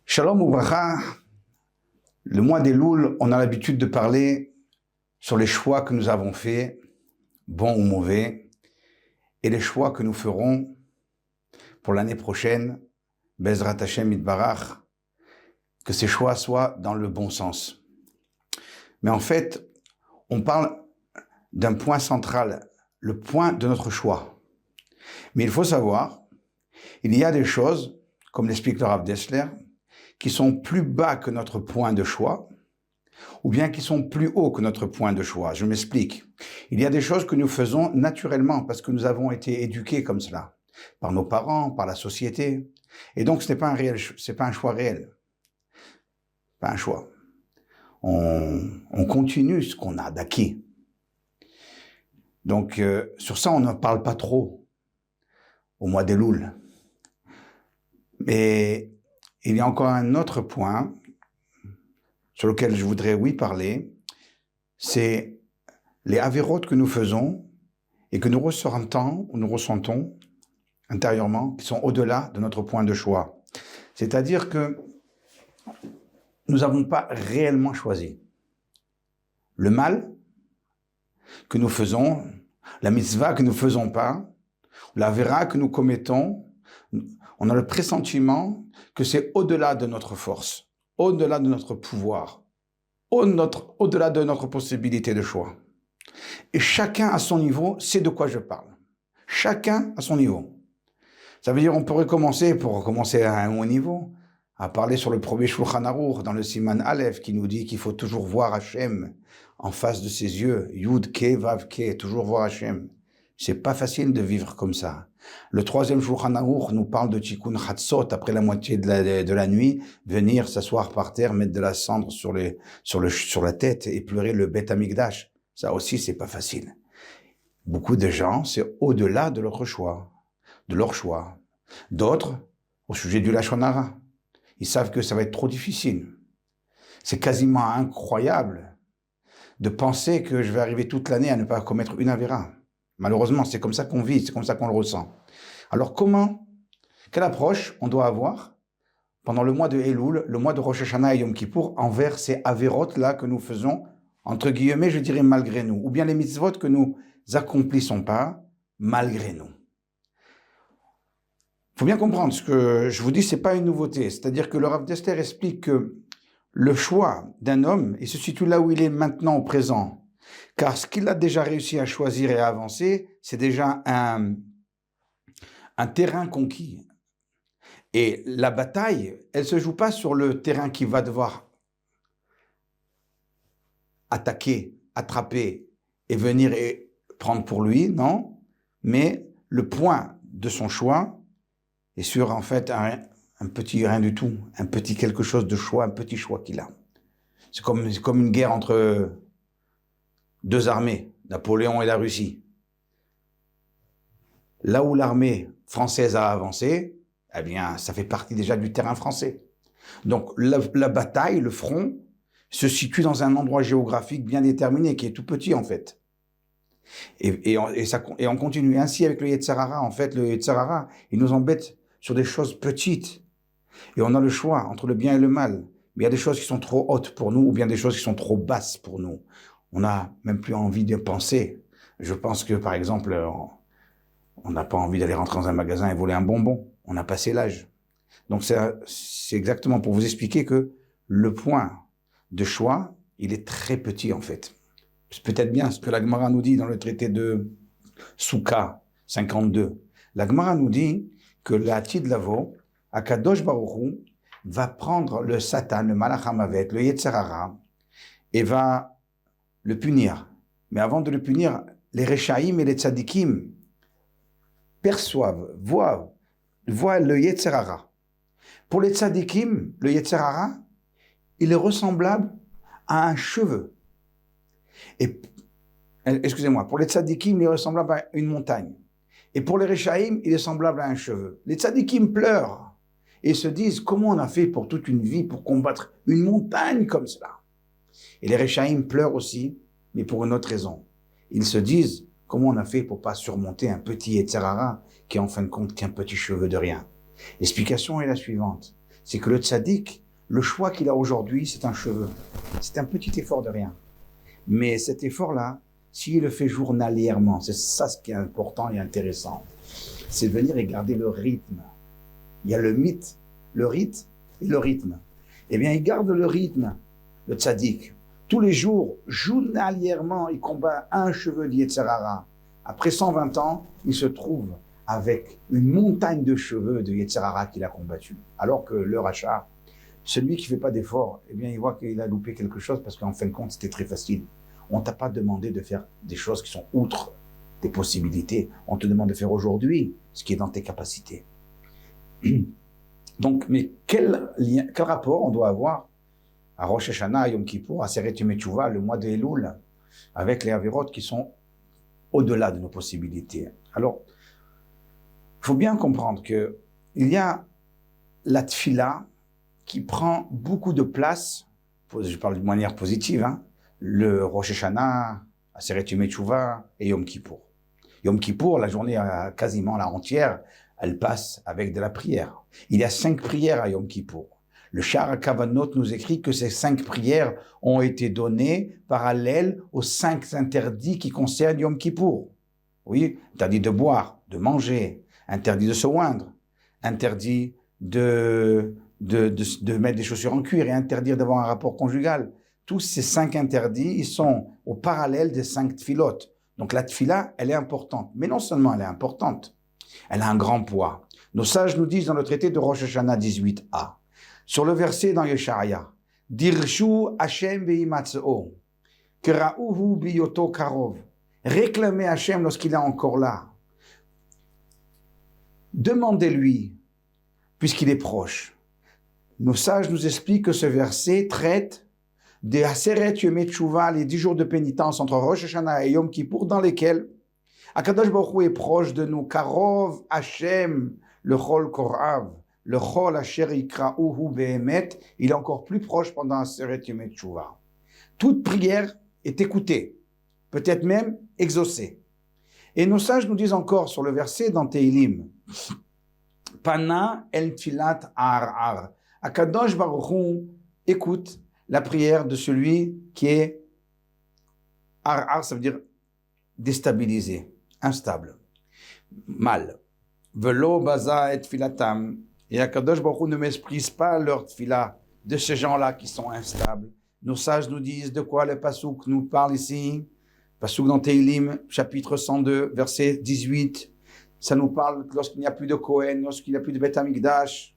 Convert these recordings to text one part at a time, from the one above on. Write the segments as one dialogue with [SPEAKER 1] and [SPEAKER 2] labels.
[SPEAKER 1] Shalom Ubracha, le mois d'Elul, on a l'habitude de parler sur les choix que nous avons faits, bons ou mauvais, et les choix que nous ferons pour l'année prochaine, Bezrat Hashem Yitbarach, que ces choix soient dans le bon sens. Mais en fait, on parle d'un point central, le point de notre choix. Mais il faut savoir, il y a des choses, comme l'explique le Rav Dessler, qui sont plus bas que notre point de choix, ou bien qui sont plus hauts que notre point de choix. Je m'explique. Il y a des choses que nous faisons naturellement, parce que nous avons été éduqués comme cela, par nos parents, par la société. Et donc, ce n'est pas un choix réel. Pas un choix. On continue ce qu'on a d'acquis. Donc, sur ça, on ne parle pas trop au mois d'Elul. Mais il y a encore un autre point sur lequel je voudrais, parler, c'est les avérotes que nous faisons et que nous ressentons intérieurement, qui sont au-delà de notre point de choix. C'est-à-dire que nous n'avons pas réellement choisi. Le mal que nous faisons, la mitzvah que nous ne faisons pas, la vera que nous commettons, on a le pressentiment que c'est au-delà de notre force, au-delà de notre pouvoir, au-delà de notre possibilité de choix. Et chacun à son niveau sait de quoi je parle. Chacun à son niveau. Ça veut dire on pourrait commencer, pour commencer à un haut niveau, à parler sur le premier Shulchan Aruch, dans le Siman Aleph, qui nous dit qu'il faut toujours voir Hachem en face de ses yeux. Yud Ke Vav Ke, toujours voir Hachem. C'est pas facile de vivre comme ça. Le troisième Shulchan Aruch nous parle de Tikkun Chatzot, après la moitié de la nuit, venir s'asseoir par terre, mettre de la cendre sur la tête et pleurer le Bet Hamikdash. Ça aussi, c'est pas facile. Beaucoup de gens, c'est au-delà de leur choix. D'autres, au sujet du Lashon Hara, ils savent que ça va être trop difficile. C'est quasiment incroyable de penser que je vais arriver toute l'année à ne pas commettre une avéra. Malheureusement, c'est comme ça qu'on vit, c'est comme ça qu'on le ressent. Alors quelle approche on doit avoir pendant le mois de Elul, le mois de Rosh Hashanah et Yom Kippour, envers ces avérotes-là que nous faisons, entre guillemets, je dirais malgré nous, ou bien les mitzvot que nous accomplissons pas malgré nous. Il faut bien comprendre, ce que je vous dis, c'est pas une nouveauté. C'est-à-dire que le Rav Dessler explique que le choix d'un homme, il se situe là où il est maintenant au présent. Car ce qu'il a déjà réussi à choisir et à avancer, c'est déjà un terrain conquis. Et la bataille, elle ne se joue pas sur le terrain qu'il va devoir attaquer, attraper et venir et prendre pour lui, non. Mais le point de son choix est sur en fait un petit rien du tout, un petit quelque chose de choix, un petit choix qu'il a. C'est comme une guerre entre deux armées, Napoléon et la Russie. Là où l'armée française a avancé, eh bien, ça fait partie déjà du terrain français. Donc, la bataille, le front, se situe dans un endroit géographique bien déterminé, qui est tout petit, en fait. Et on continue ainsi avec le Yetzer Hara. En fait, le Yetzer Hara, il nous embête sur des choses petites. Et on a le choix entre le bien et le mal. Mais il y a des choses qui sont trop hautes pour nous, ou bien des choses qui sont trop basses pour nous. On n'a même plus envie de penser. Je pense que, par exemple, on n'a pas envie d'aller rentrer dans un magasin et voler un bonbon. On a passé l'âge. Donc, c'est exactement pour vous expliquer que le point de choix, il est très petit, en fait. C'est peut-être bien ce que la Gemara nous dit dans le traité de Souka 52. La Gemara nous dit que l'Atid Lavo, Akadosh Baruch Hu, va prendre le Satan, le Malach HaMavet, le Yetzer Hara, et va le punir. Mais avant de le punir, les Rechaïm et les Tzadikim perçoivent, voient le Yetzer Hara. Pour les Tzadikim, le Yetzer Hara, il est ressemblable à un cheveu. Et, excusez-moi, pour les Tzadikim, il est ressemblable à une montagne. Et pour les Rechaïm, il est semblable à un cheveu. Les Tzadikim pleurent et se disent comment on a fait pour toute une vie pour combattre une montagne comme cela. Et les Rechaïm pleurent aussi, mais pour une autre raison. Ils se disent comment on a fait pour pas surmonter un petit Yetzer Hara qui est en fin de compte qu'un petit cheveu de rien. L'explication est la suivante. C'est que le tzaddik, le choix qu'il a aujourd'hui, c'est un cheveu. C'est un petit effort de rien. Mais cet effort-là, s'il le fait journalièrement, c'est ça ce qui est important et intéressant, c'est de venir et garder le rythme. Il y a le mythe, le rite et le rythme. Eh bien, il garde le rythme, le tzaddik. Tous les jours, journalièrement, il combat un cheveu d'Yetzer Hara. Après 120 ans, il se trouve avec une montagne de cheveux de Yetzer Hara qu'il a combattu. Alors que le rachat, celui qui ne fait pas d'effort, eh bien, il voit qu'il a loupé quelque chose parce qu'en fin de compte, c'était très facile. On ne t'a pas demandé de faire des choses qui sont outre tes possibilités. On te demande de faire aujourd'hui ce qui est dans tes capacités. Donc, mais quel rapport on doit avoir à Rosh Hashanah, à Yom Kippour, à Seret Yom Teshuvah, le mois de Elul, avec les avérotes qui sont au-delà de nos possibilités. Alors, il faut bien comprendre qu'il y a la tfila qui prend beaucoup de place, je parle de manière positive, le Rosh Hashanah, à Seret Yom Teshuvah et Yom Kippour. Yom Kippour, la journée quasiment la entière, elle passe avec de la prière. Il y a 5 prières à Yom Kippour. Le Sha'ar Kavanot nous écrit que ces 5 prières ont été données parallèles aux 5 interdits qui concernent Yom Kippour. Oui, interdit de boire, de manger, interdit de se oindre, interdit de mettre des chaussures en cuir et interdire d'avoir un rapport conjugal. Tous ces 5 interdits, ils sont au parallèle des 5 tfilotes. Donc la tfila, elle est importante. Mais non seulement elle est importante, elle a un grand poids. Nos sages nous disent dans le traité de Rosh Hashanah 18a, sur le verset dans Yesharia, Dirshu Hashem beimatzeo, kera'uhu biyoto karov. Réclamez Hashem lorsqu'il est encore là. Demandez-lui, puisqu'il est proche. Nos sages nous expliquent que ce verset traite des Aseret Yom Teshuvah, les 10 jours de pénitence entre Rosh Hashanah et Yom Kippour, dans lesquels Akadosh Baruch Hu est proche de nous. Karov Hashem, le Chol Korav, le Chol Asher Yikra'uhu Behemet, il est encore plus proche pendant Aseret Yom Teshuvah. Toute prière est écoutée, peut-être même exaucée. Et nos sages nous disent encore sur le verset dans Teilim, Pana el Tfilat Ar. Akadosh Baruch Hu écoute la prière de celui qui est Ar, ça veut dire déstabilisé, instable, mal. Velo baza et tfilatam. Et Akadosh Baruch Hu ne méprise pas leur tfila de ces gens-là qui sont instables. Nos sages nous disent de quoi le pasouk nous parle ici. Pasouk dans Teilim, chapitre 102, verset 18. Ça nous parle lorsqu'il n'y a plus de Kohen, lorsqu'il n'y a plus de Beth Amikdash,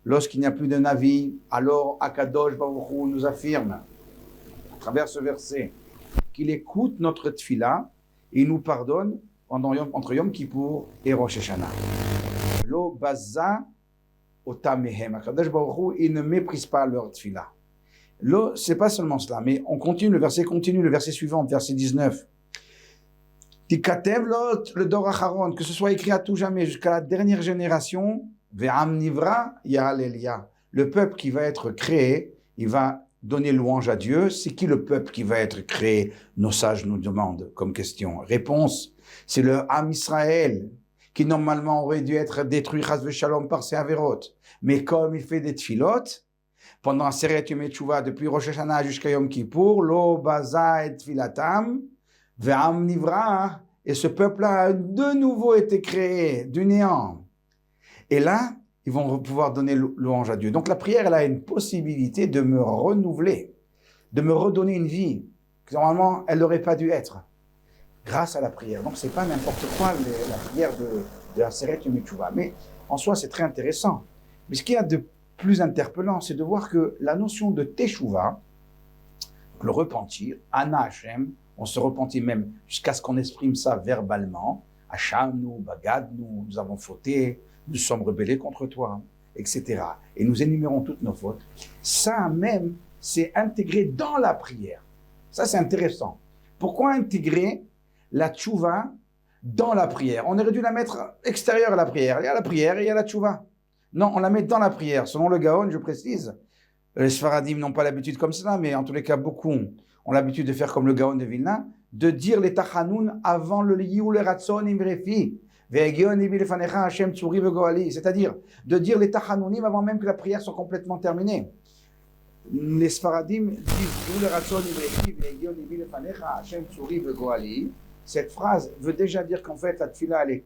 [SPEAKER 1] lorsqu'il n'y a plus de Navi, alors Akadosh Baruch Hu nous affirme, à travers ce verset, qu'il écoute notre tfila et il nous pardonne entre Yom Kippour et Rosh Hashanah. Lo baza otamehem. Akadosh Baruch Hu, il ne méprise pas leur tfila. Lo, c'est pas seulement cela, mais on continue, le verset suivant, verset 19. Tikatev lot le dor acharon, que ce soit écrit à tout jamais jusqu'à la dernière génération, ve'am nivra ya'alelia. Le peuple qui va être créé, il va donner louange à Dieu. C'est qui le peuple qui va être créé? Nos sages nous demandent comme question. Réponse, c'est le Am Israël, qui normalement aurait dû être détruit chas v'shalom par ses avérotes. Mais comme il fait des tfilotes, pendant Aseret Yom Teshuvah, depuis Rosh Hashanah jusqu'à Yom Kippour, lo baza et tfilatam, ve'am nivra, et ce peuple-là a de nouveau été créé du néant. Et là, ils vont pouvoir donner louange à Dieu. Donc la prière, elle a une possibilité de me renouveler, de me redonner une vie que normalement, elle n'aurait pas dû être, grâce à la prière. Donc c'est pas n'importe quoi la prière de Aseret Yom Teshuvah. Mais en soi, c'est très intéressant. Mais ce qu'il y a de plus interpellant, c'est de voir que la notion de Teshuvah, le repentir, Ana Hashem, on se repentit même jusqu'à ce qu'on exprime ça verbalement, Hachamnu, Bagadnu, nous avons fauté, nous sommes rebellés contre toi, etc. Et nous énumérons toutes nos fautes. Ça même, c'est intégré dans la prière. Ça, c'est intéressant. Pourquoi intégrer la tchouva dans la prière? On aurait dû la mettre extérieure à la prière. Il y a la prière et il y a la tchouva. Non, on la met dans la prière. Selon le Gaon, je précise, les Sfaradim n'ont pas l'habitude comme cela, mais en tous les cas, beaucoup ont l'habitude de faire comme le Gaon de Vilna, de dire les Tachanoun avant le Liou, le Ratson, Imrefi. C'est-à-dire de dire les tachanounim avant même que la prière soit complètement terminée. Les Sfaradim disent cette phrase veut déjà dire qu'en fait la tfila elle est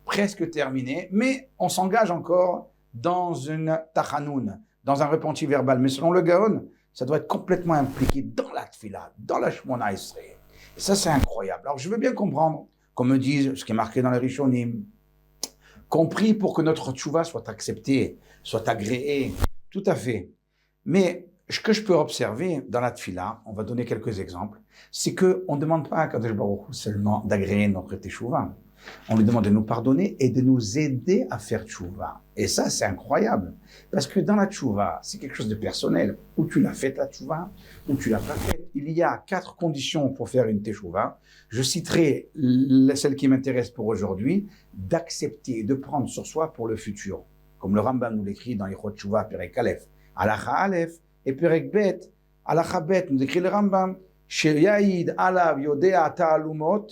[SPEAKER 1] presque terminée, mais on s'engage encore dans une tachanoun, dans un repenti verbal. Mais selon le Gaon, ça doit être complètement impliqué dans la tfila, dans la Shmona Esrei. Et ça, c'est incroyable. Alors, je veux bien comprendre, qu'on me dise ce qui est marqué dans les Rishonim, compris pour que notre tchouva soit acceptée, soit agréée, tout à fait. Mais ce que je peux observer dans la tfila, on va donner quelques exemples, c'est qu'on ne demande pas à Kadosh Baruch Hu seulement d'agréer notre teshuvah. On lui demande de nous pardonner et de nous aider à faire tchouva. Et ça, c'est incroyable. Parce que dans la tchouva, c'est quelque chose de personnel. Ou tu l'as fait la tchouva, ou tu l'as pas faite. Il y a 4 conditions pour faire une teshuvah. Je citerai celle qui m'intéresse pour aujourd'hui, d'accepter, de prendre sur soi pour le futur. Comme le Rambam nous l'écrit dans Yichot Tchouva, Perek Aleph. Alacha Aleph et Perek Bet. Alacha Bet nous écrit le Rambam. Shel Yaïd Alav Yodea Ta'alumot.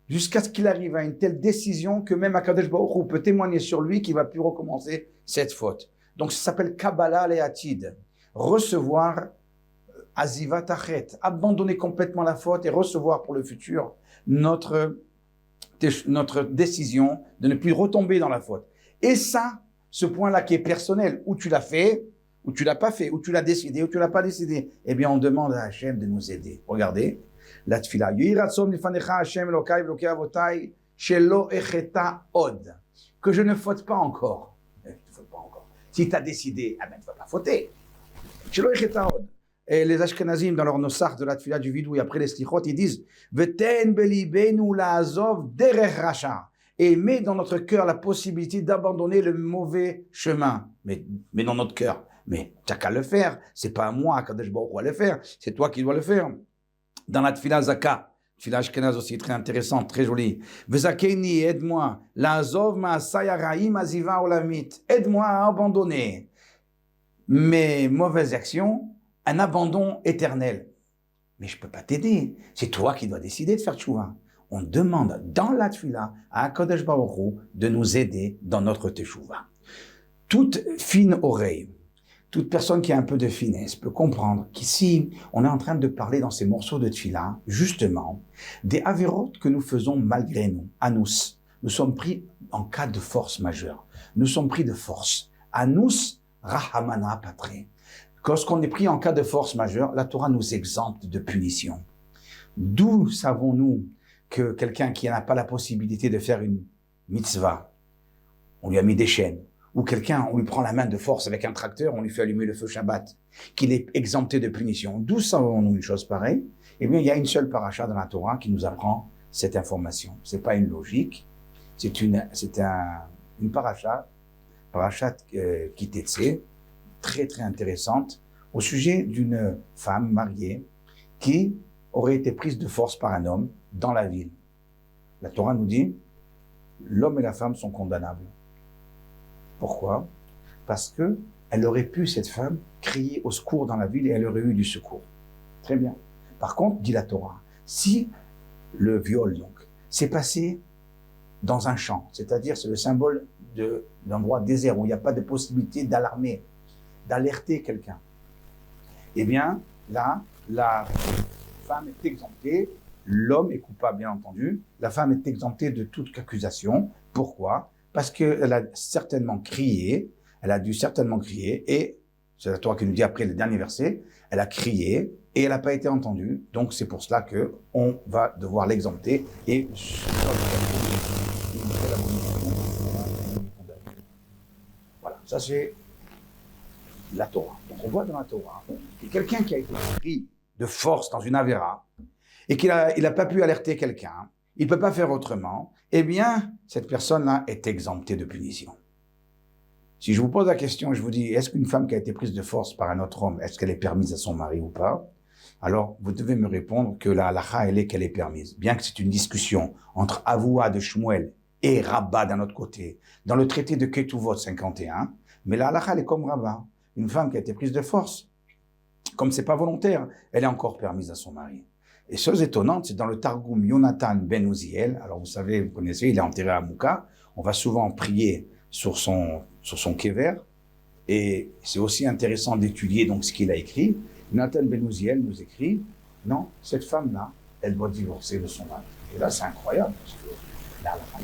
[SPEAKER 1] Jusqu'à ce qu'il arrive à une telle décision que même Akadosh Baruch Hu peut témoigner sur lui qu'il ne va plus recommencer cette faute. Donc ça s'appelle Kabbalah Le'atid. Recevoir Azivat Achet, abandonner complètement la faute et recevoir pour le futur notre décision de ne plus retomber dans la faute. Et ça, ce point-là qui est personnel, où tu l'as fait, ou tu l'as pas fait, ou tu l'as décidé, ou tu l'as pas décidé, eh bien, on demande à Hachem de nous aider. Regardez, la tfila. Que je ne faute pas encore. Si tu as décidé, tu ne vas pas fauter. Et les Ashkenazim, dans leur nosach de la tfila du vidou et après les slichot, ils disent Veten belibenu la'azov derech racha. Et met dans notre cœur la possibilité d'abandonner le mauvais chemin. Mais dans notre cœur. Mais tu n'as qu'à le faire. C'est pas à moi, Kadosh Baruch Hu, à le faire. C'est toi qui dois le faire. Dans la tfila zaka, tfila ashkenaz aussi très intéressante, très jolie. Vezakeni, aide-moi. La'azov ma'asay haraim aziva olamit. Aide-moi à abandonner mes mauvaises actions, un abandon éternel. Mais je ne peux pas t'aider. C'est toi qui dois décider de faire tchouva. On demande dans la tfila à Kadosh Baruch Hu de nous aider dans notre teshuvah. Toute fine oreille, toute personne qui a un peu de finesse peut comprendre qu'ici, on est en train de parler dans ces morceaux de tfila, justement, des avérotes que nous faisons malgré nous, à nous. Nous sommes pris en cas de force majeure. Nous sommes pris de force. À nous, rahamana patre. Lorsqu'on est pris en cas de force majeure, la Torah nous exempte de punition. D'où savons-nous que quelqu'un qui n'a pas la possibilité de faire une mitzvah, on lui a mis des chaînes, ou quelqu'un, on lui prend la main de force avec un tracteur, on lui fait allumer le feu Shabbat, qu'il est exempté de punition. D'où savons-nous une chose pareille? Eh bien, il y a une seule paracha dans la Torah qui nous apprend cette information. C'est pas une logique, c'est une paracha Kitetse, très très intéressante, au sujet d'une femme mariée qui aurait été prise de force par un homme dans la ville. La Torah nous dit, l'homme et la femme sont condamnables. Pourquoi? Parce que elle aurait pu, cette femme, crier au secours dans la ville et elle aurait eu du secours. Très bien. Par contre, dit la Torah, si le viol, donc, s'est passé dans un champ, c'est-à-dire c'est le symbole d'un endroit désert où il n'y a pas de possibilité d'alarmer, d'alerter quelqu'un, eh bien, là, la femme est exemptée, l'homme est coupable, bien entendu, la femme est exemptée de toute accusation. Pourquoi? Parce qu'elle a certainement crié, et c'est la Torah qui nous dit après le dernier verset, elle a crié et elle n'a pas été entendue, donc c'est pour cela qu'on va devoir l'exempter et voilà, ça c'est la Torah. Donc on voit dans la Torah que quelqu'un qui a été pris de force dans une avéra et qu'il n'a pas pu alerter quelqu'un, il ne peut pas faire autrement, eh bien, cette personne-là est exemptée de punition. Si je vous pose la question, je vous dis, est-ce qu'une femme qui a été prise de force par un autre homme, est-ce qu'elle est permise à son mari ou pas? Alors, vous devez me répondre que la halakha, elle est qu'elle est permise. Bien que c'est une discussion entre Avoua de Shmuel et Rabba d'un autre côté, dans le traité de Ketuvot 51, mais la halakha, elle est comme Rabba. Une femme qui a été prise de force, comme c'est pas volontaire, elle est encore permise à son mari. Et chose étonnante, c'est dans le Targum Yonatan ben Uziel. Alors vous savez, vous connaissez, il est enterré à Mouka. On va souvent prier sur son kéver. Et c'est aussi intéressant d'étudier donc ce qu'il a écrit. Yonatan ben Uziel nous écrit, non, cette femme-là, elle doit divorcer de son mari. Et là, c'est incroyable, parce que là, la femme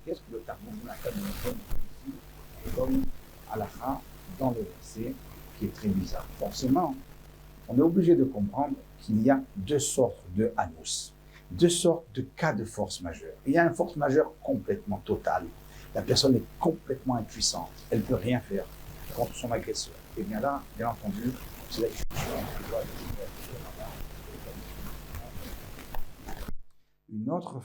[SPEAKER 1] qu'est-ce que le Targum Yonatan nous donne ici? Il donne halakha dans le verset qui est très bizarre. Forcément, on est obligé de comprendre qu'il y a deux sortes de anus, deux sortes de cas de force majeure. Il y a une force majeure complètement totale. La personne est complètement impuissante. Elle ne peut rien faire contre son agresseur. Et bien là, bien entendu, c'est l'exception qui doit être. Une autre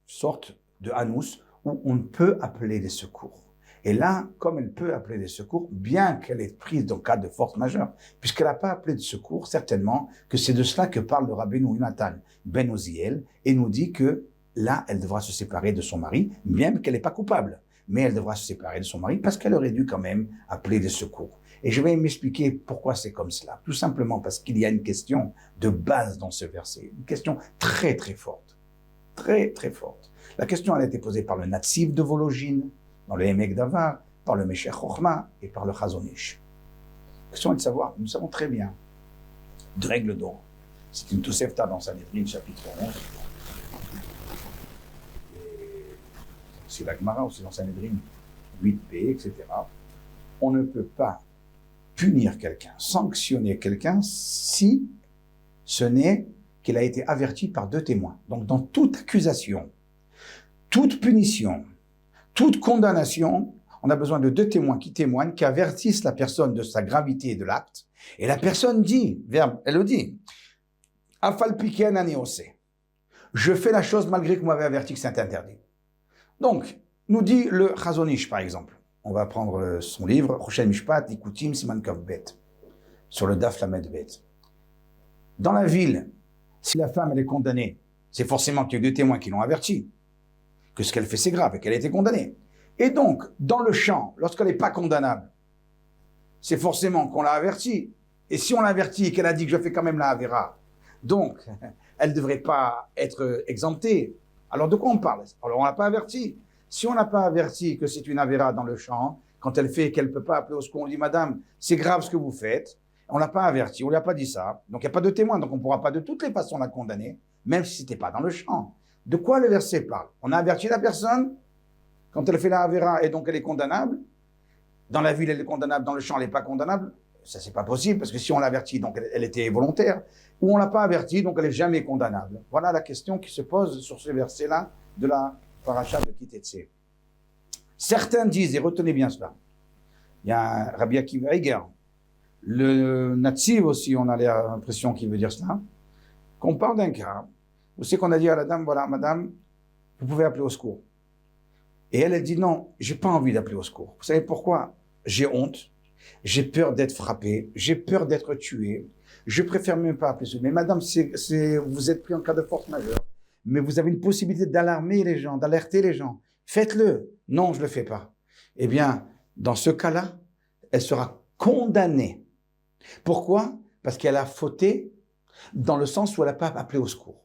[SPEAKER 1] sorte de anus où on peut appeler des secours. Et là, comme elle peut appeler des secours, bien qu'elle est prise dans le cas de force majeure, puisqu'elle n'a pas appelé de secours, certainement que c'est de cela que parle le rabbin Yonatan ben Uziel, et nous dit que là, elle devra se séparer de son mari, même qu'elle n'est pas coupable. Mais elle devra se séparer de son mari parce qu'elle aurait dû quand même appeler des secours. Et je vais m'expliquer pourquoi c'est comme cela. Tout simplement parce qu'il y a une question de base dans ce verset, une question très très forte, très très forte. La question elle a été posée par le Natsif de Vologine, dans le Emek Davar, par le Meshech Chochma et par le Chazon Ish. La question est de savoir, nous savons très bien, de règle d'or, c'est une Tosefta dans Sanhedrin, chapitre 11, c'est la Gemara aussi dans Sanhedrin 8b, etc. On ne peut pas punir quelqu'un, sanctionner quelqu'un si ce n'est qu'il a été averti par deux témoins. Donc dans toute accusation, toute punition, toute condamnation, on a besoin de deux témoins qui témoignent, qui avertissent la personne de sa gravité de l'acte. Et la personne dit, elle le dit, Afal piken aneose. Je fais la chose malgré que vous m'avez averti que c'est interdit. Donc, nous dit le Chazon Ish, par exemple. On va prendre son livre, Rochel Mishpat, Ikutim, Siman Kavbet, sur le Daf Lamed Bet. Dans la ville, si la femme elle est condamnée, c'est forcément qu'il y a deux témoins qui l'ont averti que ce qu'elle fait c'est grave et qu'elle a été condamnée. Et donc, dans le champ, lorsqu'elle n'est pas condamnable, c'est forcément qu'on l'a averti. Et si on l'a averti et qu'elle a dit que je fais quand même la Avera, donc, elle ne devrait pas être exemptée. Alors de quoi on parle? Alors on ne l'a pas averti. Si on n'a pas averti que c'est une Avera dans le champ, quand elle fait qu'elle ne peut pas appeler au secours, on dit, madame, c'est grave ce que vous faites. On ne l'a pas averti, on ne lui a pas dit ça. Donc il n'y a pas de témoin, donc on ne pourra pas de toutes les façons la condamner, même si ce n'était pas dans le champ. De quoi le verset parle? On a averti la personne quand elle fait la Avera et donc elle est condamnable. Dans la ville, elle est condamnable, dans le champ, elle n'est pas condamnable. Ça, c'est pas possible, parce que si on l'avertit, donc elle était volontaire, ou on l'a pas averti, donc elle est jamais condamnable. Voilà la question qui se pose sur ce verset-là de la paracha de Kitetse. Certains disent, et retenez bien cela, il y a un Rabbi Akiva Eiger, le Natsiv aussi, on a l'impression qu'il veut dire cela, qu'on parle d'un cas, où c'est qu'on a dit à la dame, voilà, madame, vous pouvez appeler au secours. Et elle dit non, j'ai pas envie d'appeler au secours. Vous savez pourquoi? J'ai honte, j'ai peur d'être frappé, j'ai peur d'être tué, je préfère même pas appeler au secours. Mais madame, vous êtes pris en cas de force majeure, mais vous avez une possibilité d'alarmer les gens, d'alerter les gens. Faites-le. Non, je le fais pas. Eh bien, dans ce cas-là, elle sera condamnée. Pourquoi? Parce qu'elle a fauté dans le sens où elle n'a pas appelé au secours.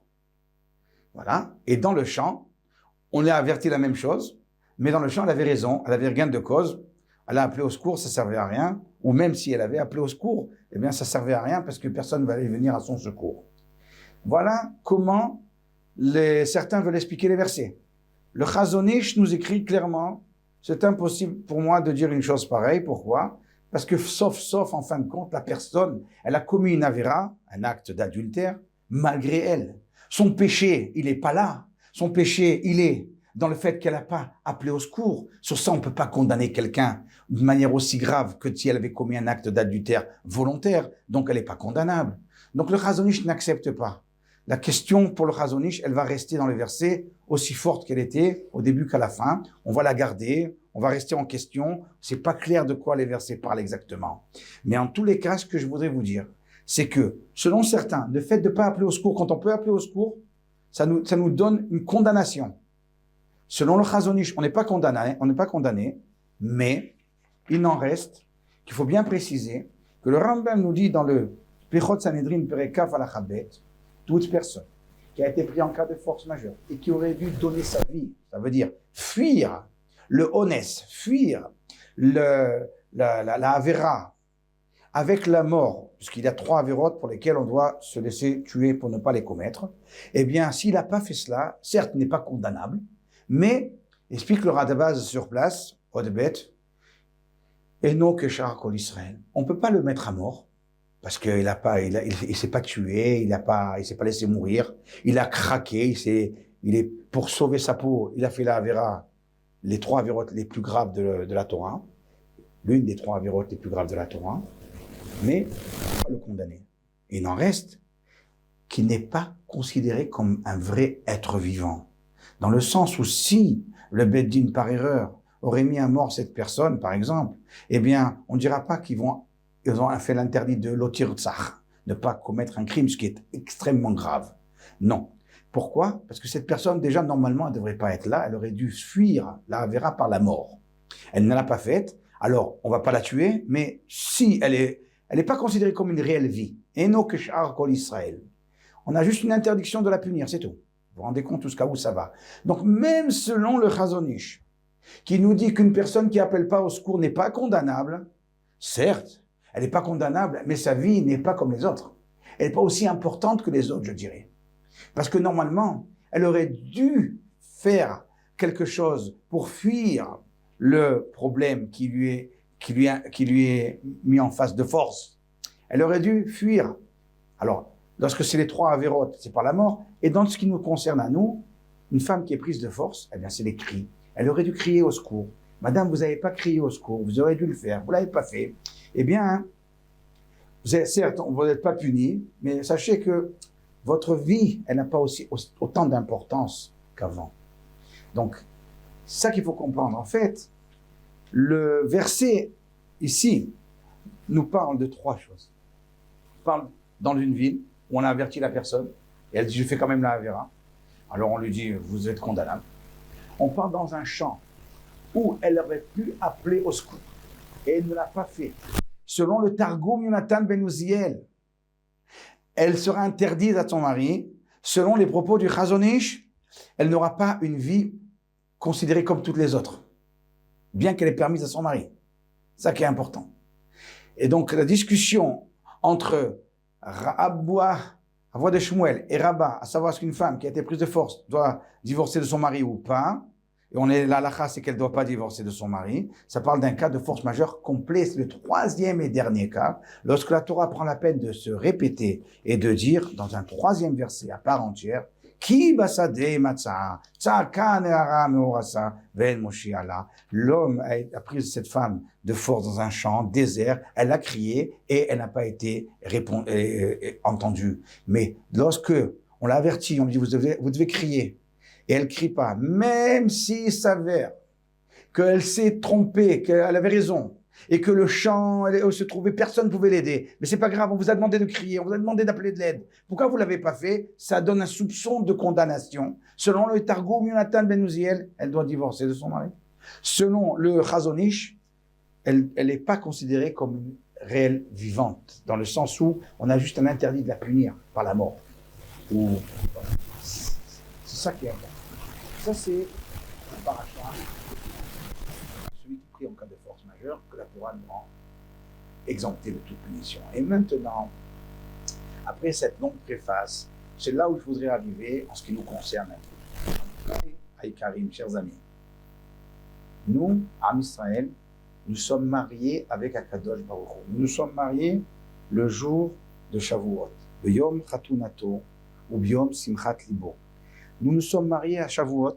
[SPEAKER 1] Voilà. Et dans le champ, on lui a averti la même chose, mais dans le champ, elle avait raison, elle avait gain de cause, elle a appelé au secours, ça ne servait à rien, ou même si elle avait appelé au secours, eh bien, ça ne servait à rien parce que personne ne va aller venir à son secours. Voilà comment certains veulent expliquer les versets. Le Chazon Ish nous écrit clairement, c'est impossible pour moi de dire une chose pareille. Pourquoi? Parce que sauf en fin de compte, la personne, elle a commis une avéra, un acte d'adultère, malgré elle. Son péché, il n'est pas là. Son péché, il est dans le fait qu'elle n'a pas appelé au secours. Sur ça, on ne peut pas condamner quelqu'un de manière aussi grave que si elle avait commis un acte d'adultère volontaire. Donc, elle n'est pas condamnable. Donc, le Chazon Ish n'accepte pas. La question pour le Chazon Ish, elle va rester dans les versets aussi forte qu'elle était au début qu'à la fin. On va la garder, on va rester en question. C'est pas clair de quoi les versets parlent exactement. Mais en tous les cas, ce que je voudrais vous dire, c'est que, selon certains, le fait de ne pas appeler au secours, quand on peut appeler au secours, ça nous donne une condamnation. Selon le Chazon Ish, on n'est pas condamné, mais il n'en reste qu'il faut bien préciser que le Rambam nous dit dans le Pechot Sanhedrin Perekaf Alachabet, toute personne qui a été prise en cas de force majeure et qui aurait dû donner sa vie, ça veut dire fuir le honest, fuir la Avera avec la mort, puisqu'il y a 3 avérotes pour lesquelles on doit se laisser tuer pour ne pas les commettre, eh bien, s'il n'a pas fait cela, certes, il n'est pas condamnable, mais, explique le Radabaz sur place, Odebet, et non que Shar Kol Israël, on ne peut pas le mettre à mort, parce qu'il il s'est pas tué, il s'est pas laissé mourir, il a craqué, il est pour sauver sa peau, il a fait la Avera, les 3 avérotes les plus graves de la Torah, l'une des 3 avérotes les plus graves de la Torah, mais on ne peut pas le condamner. Il en reste qui n'est pas considéré comme un vrai être vivant, dans le sens où si le Beddin par erreur aurait mis à mort cette personne, par exemple, eh bien, on ne dira pas qu'ils ont fait l'interdit de l'otir tzach, ne pas commettre un crime, ce qui est extrêmement grave. Non. Pourquoi? Parce que cette personne, déjà, normalement, elle ne devrait pas être là, elle aurait dû fuir la Avera par la mort. Elle ne l'a pas faite, alors on ne va pas la tuer, mais si elle est pas considérée comme une réelle vie, Eno Keshar Kol Israël, on a juste une interdiction de la punir, c'est tout. Vous vous rendez compte jusqu'à où ça va. Donc, même selon le Chazon Ish, qui nous dit qu'une personne qui n'appelle pas au secours n'est pas condamnable, certes, elle n'est pas condamnable, mais sa vie n'est pas comme les autres. Elle n'est pas aussi importante que les autres, je dirais. Parce que normalement, elle aurait dû faire quelque chose pour fuir le problème qui lui est mis en face de force. Elle aurait dû fuir. Alors, lorsque c'est les 3 avérotes, c'est par la mort. Et dans ce qui nous concerne à nous, une femme qui est prise de force, eh bien, c'est les cris. Elle aurait dû crier au secours. Madame, vous n'avez pas crié au secours, vous auriez dû le faire, vous ne l'avez pas fait. Eh bien, certes, vous n'êtes pas puni, mais sachez que votre vie, elle n'a pas autant d'importance qu'avant. Donc, c'est ça qu'il faut comprendre. En fait, le verset ici nous parle de 3 choses. Il parle dans une ville où on a averti la personne, et elle dit, je fais quand même la Avera. Alors on lui dit, vous êtes condamnable. On part dans un champ où elle aurait pu appeler au secours, et elle ne l'a pas fait. Selon le Targum Yonatan ben Uziel, elle sera interdite à son mari. Selon les propos du Chazon Ish, elle n'aura pas une vie considérée comme toutes les autres, bien qu'elle ait permise à son mari. C'est ça qui est important. Et donc la discussion entre Abba de Shmuel et Rabba, à savoir est-ce qu'une femme qui a été prise de force doit divorcer de son mari ou pas, et on est là, l'halakha, c'est qu'elle ne doit pas divorcer de son mari. Ça parle d'un cas de force majeure complet. C'est le 3e et dernier cas. Lorsque la Torah prend la peine de se répéter et de dire, dans un 3e verset à part entière, Ki basade matza, tzaka ne'ara meorasa, ven moshiala. L'homme a pris cette femme de force dans un champ désert. Elle a crié et elle n'a pas été entendue. Mais lorsque on l'a averti, on lui dit, vous devez crier. Et elle ne crie pas, même s'il s'avère qu'elle s'est trompée, qu'elle avait raison, et que le champ où se trouvait, personne ne pouvait l'aider. Mais c'est pas grave, on vous a demandé de crier, on vous a demandé d'appeler de l'aide. Pourquoi vous l'avez pas fait? Ça donne un soupçon de condamnation. Selon le Targum Yonatan ben Uziel, elle doit divorcer de son mari. Selon le Chazon Ish, elle n'est pas considérée comme une réelle vivante, dans le sens où on a juste un interdit de la punir par la mort. C'est ça qui est important. Ça, c'est le paracha, celui qui prie en cas de force majeure, que la Torah nous rend exempté de toute punition. Et maintenant, après cette longue préface, c'est là où je voudrais arriver en ce qui nous concerne. Aïkarim, chers amis, nous, Am Israël, nous sommes mariés avec Akadosh Baruch Hu. Nous nous sommes mariés le jour de Shavuot, le Yom Chatunato ou Yom Simchat Libo. Nous nous sommes mariés à Shavuot.